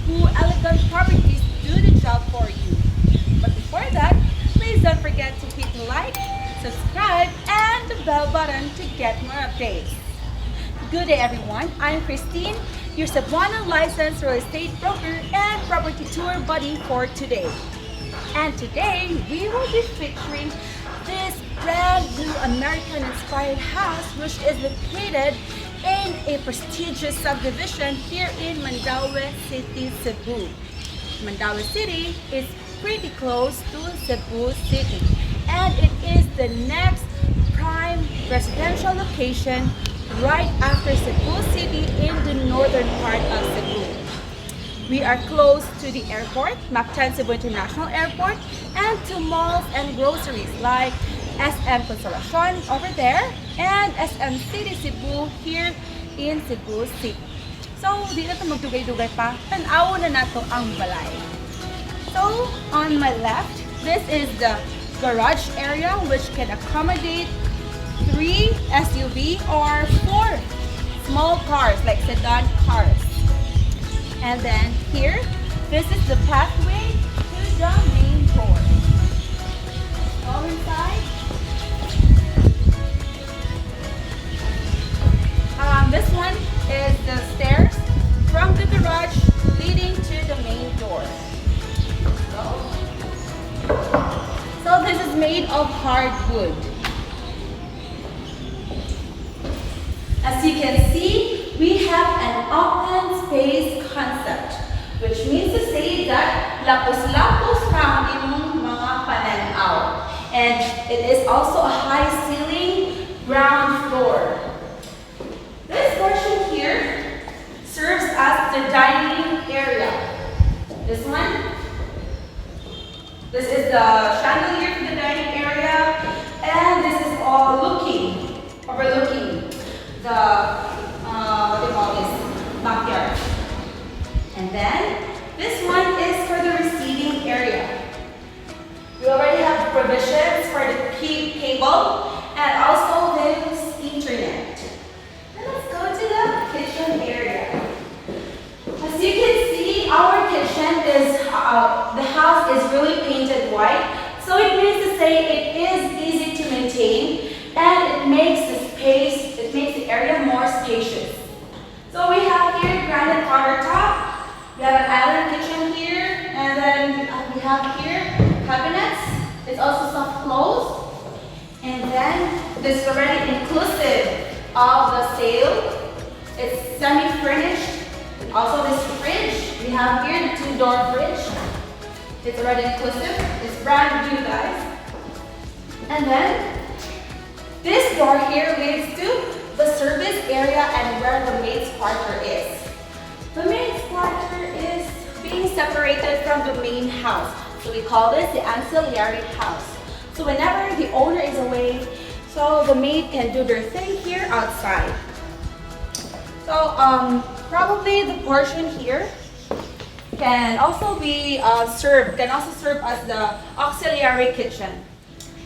Cebu Elegant Properties do the job for you. But before that, please don't forget to hit like, subscribe, and the bell button to get more updates. Good day everyone, I'm Christine, your Cebuana licensed real estate broker and property tour buddy for today. And today, we will be featuring this brand new American-inspired house which is located in a prestigious subdivision here in Mandaue City, Cebu. Mandaue City is pretty close to Cebu City and it is the next prime residential location right after Cebu City in the northern part of Cebu. We are close to the airport, Mactan Cebu International Airport, and to malls and groceries like SM Consolacion over there and SM City Cebu here in Cebu City. So, di na ito magdugay-dugay pa, tanaw na nato ang balay. So, on my left, this is the garage area which can accommodate 3 SUV or 4 small cars like sedan cars. And then here, this is the pathway to the main door. Go inside. This one is the stairs from the garage leading to the main door. So this is made of hardwood. As you can see, we have an open space concept, which means to say that lapos-lapos pa ang imong mga pananaw. And it is also a high ceiling ground floor. This portion here serves as the dining area. This one, this is the chandelier for the dining area, and this is all overlooking the what do you call this, backyard. And then this one is for the receiving area. We already have provisions for the cable and also this internet. Then let's go to the kitchen area. As you can see, our kitchen is the house is really painted white, so it means to say it is easy to maintain and it makes the area more spacious. So we have here granite countertop, we have an island kitchen here, and then we have here cabinets. It's also soft close, and then this is already inclusive of the sale. It's semi-furnished. Also this fridge, we have here the 2-door fridge. It's already inclusive. It's brand new, guys. And then this door here leads to the service area and where the maid's quarter is. The maid's quarter is being separated from the main house. So we call this the ancillary house. So whenever the owner is away, so the maid can do their thing here outside. So probably the portion here can also be serve as the auxiliary kitchen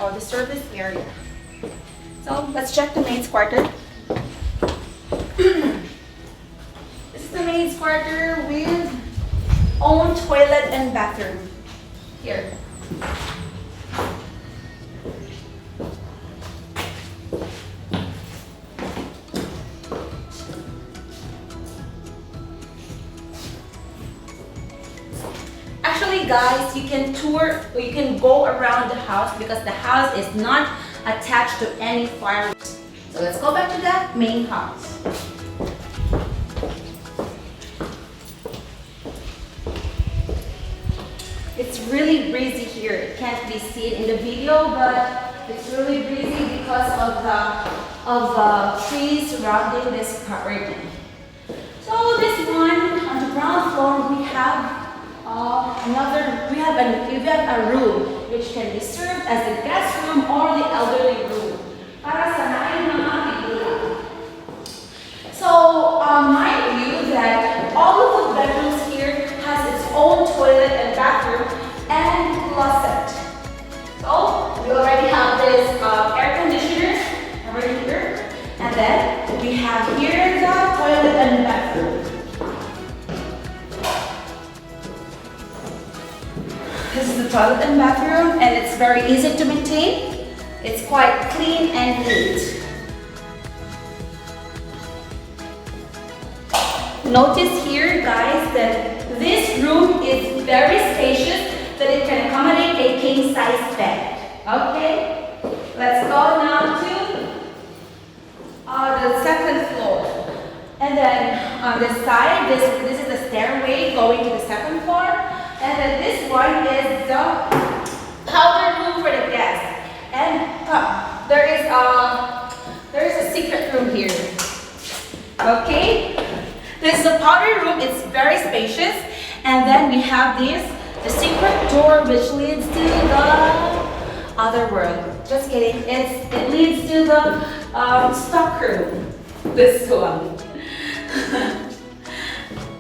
or the service area. So let's check the maid's quarter. This is the maid's quarter with own toilet and bathroom. Here. Actually, guys, you can tour or you can go around the house because the house is not attached to any fire. So let's go back to that main house. It's really breezy here. It can't be seen in the video, but it's really breezy because of the trees surrounding this property. So this one on the ground floor we have a room which can be served as the guest room or the elderly room. Para sa mga tigulang. So mind you that all of the bedrooms here has its own toilet and bathroom and closet. So we already have this air conditioner over here, and then we have here the toilet and bathroom. is the toilet and bathroom, and it's very easy to maintain. It's quite clean and neat. Notice here, guys, that this room is very spacious, that it can accommodate a king-size bed. Okay, let's go now to the second floor. And then on this side, this is the stairway going to the second floor. And then this one is the powder room for the guests. And there is a secret room here. Okay, this is the powder room. It's very spacious. And then we have the secret door which leads to the other world. Just kidding. It leads to the stock room. This one.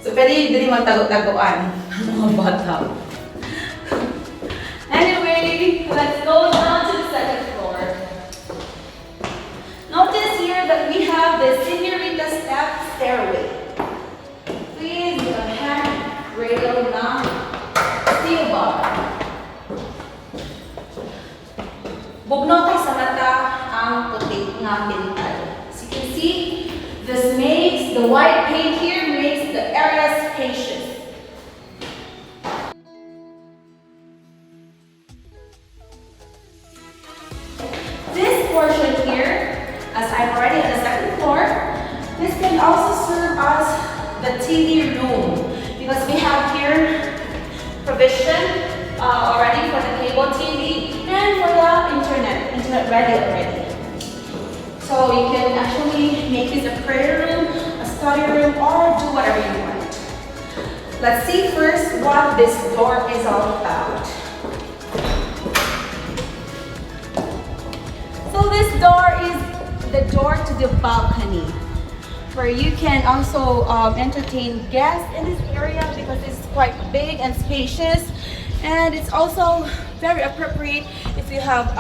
So pwede din magtago-tagoan ang mga bata. Anyway, let's go down to the second floor. Notice here that we have the señorita step stairway. Please, the handrail na steel bar. Bugnotay sa mata ang puti nga pintal. As you can see, this makes the white paint here makes the area spacious. This portion here, as I'm already on the second floor, this can also serve as the TV room because we have here provision already for the cable TV and for the internet ready already. So you can actually make this a prayer room, a study room, or do whatever you want. Let's see first what this door is all about. So this door is the door to the balcony, where you can also entertain guests in this area because it's quite big and spacious, and it's also very appropriate if you have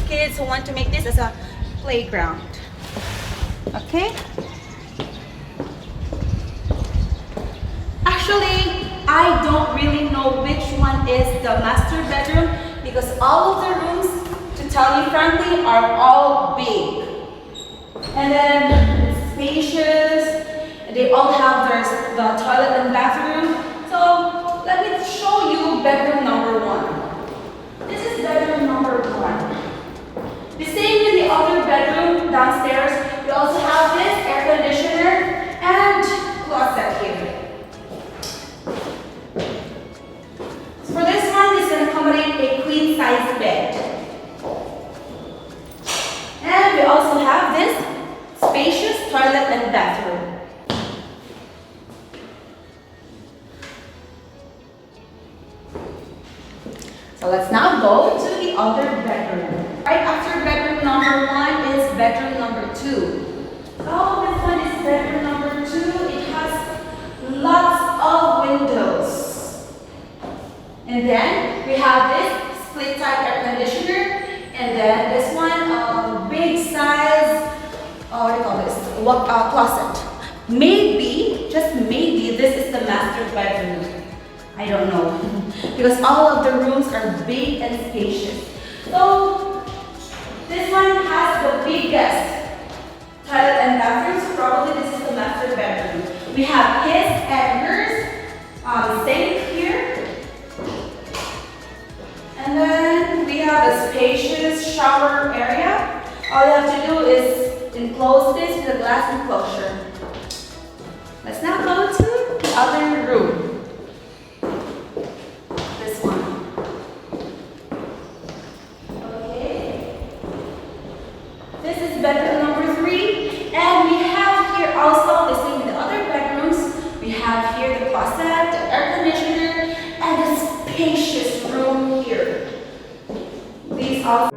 kids who want to make this as a playground. Okay? Actually, I don't really know which one is the master bedroom because all of the rooms, to tell you frankly, are all big. And then it's spacious. They all have the toilet and bathroom. So let me show you bedroom number 1. This is bedroom number 1. The same with the other bedroom downstairs. We also have this air conditioner and closet here. So for this one, it's going to accommodate a queen size bed. And we also have this spacious toilet and bathroom. So let's now go to the other bedroom. Right after bedroom number 1 is bedroom number 2. So this one is bedroom number 2. It has lots of windows. And then we have this split type air conditioner. And then this one, big size, what do you call this? Closet. Maybe, just maybe, this is the master bedroom. I don't know. Because all of the rooms are big and spacious. So this one has the biggest toilet and bathroom, so probably this is the master bedroom. We have his and hers, sink here. And then we have a spacious shower area. All you have to do is enclose this with a glass enclosure. Let's now go to the other room. This one. This is bedroom number 3, and we have here also the same with the other bedrooms. We have here the closet, the air conditioner, and the spacious room here. These also